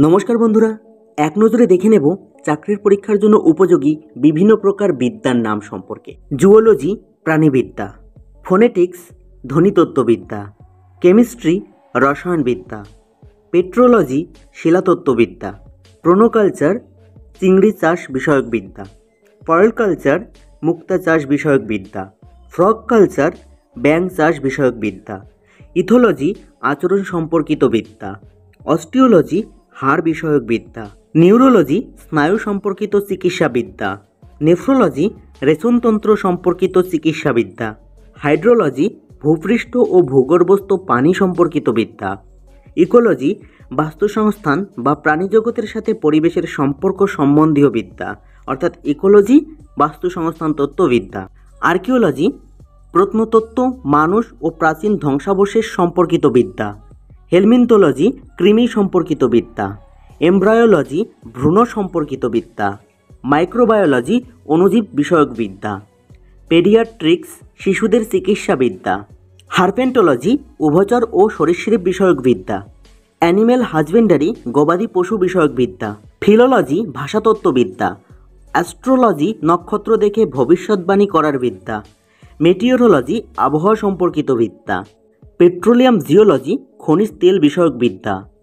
নমস্কার বন্ধুরা, এক নজরে দেখে নেব চাকরির পরীক্ষার জন্য উপযোগী বিভিন্ন প্রকার বিদ্যার নাম সম্পর্কে। জুওলজি প্রাণীবিদ্যা, ফোনেটিক্স ধ্বনিতত্ত্ববিদ্যা, কেমিস্ট্রি রসায়নবিদ্যা, পেট্রোলজি শিলাতত্ত্ববিদ্যা, প্রোনোকালচার চিংড়ি চাষ বিষয়ক বিদ্যা, পয়েল কালচার মুক্তা চাষ বিষয়ক বিদ্যা, ফ্রগ কালচার ব্যাঙ চাষ বিষয়ক বিদ্যা, ইথোলজি আচরণ সম্পর্কিত বিদ্যা, অস্টিওলজি হাড় বিষয়ক বিদ্যা, নিউরোলজি স্নায়ু সম্পর্কিত চিকিৎসাবিদ্যা, নেফ্রোলজি রেচনতন্ত্র সম্পর্কিত চিকিৎসাবিদ্যা, হাইড্রোলজি ভূপৃষ্ঠ ও ভূগর্ভস্থ পানি সম্পর্কিত বিদ্যা, ইকোলজি বাস্তুসংস্থান বা প্রাণীজগতের সাথে পরিবেশের সম্পর্ক সম্বন্ধীয় বিদ্যা অর্থাৎ ইকোলজি বাস্তুসংস্থান তত্ত্ববিদ্যা, আর্কিওলজি প্রত্নতত্ত্ব মানুষ ও প্রাচীন ধ্বংসাবশেষ সম্পর্কিত বিদ্যা, হেলমিনথোলজি কৃমি সম্পর্কিত বিদ্যা, এমব্রায়োলজি ভ্রূণ সম্পর্কিত বিদ্যা, মাইক্রোবায়োলজি অণুজীব বিষয়ক বিদ্যা, পেডিয়াট্রিক্স শিশুদের চিকিৎসাবিদ্যা, হারপেন্টোলজি উভচর ও সরীসৃপ বিষয়ক বিদ্যা, অ্যানিম্যাল হাজবেন্ডারি গবাদি পশু বিষয়ক বিদ্যা, ফিলোলজি ভাষাতত্ত্ববিদ্যা, অ্যাস্ট্রোলজি নক্ষত্র দেখে ভবিষ্যৎবাণী করার বিদ্যা, মেটিওরোলজি আবহাওয়া সম্পর্কিত বিদ্যা, পেট্রোলিয়াম জিওলজি খনিজ তেল বিষয়ক বিদ্যা,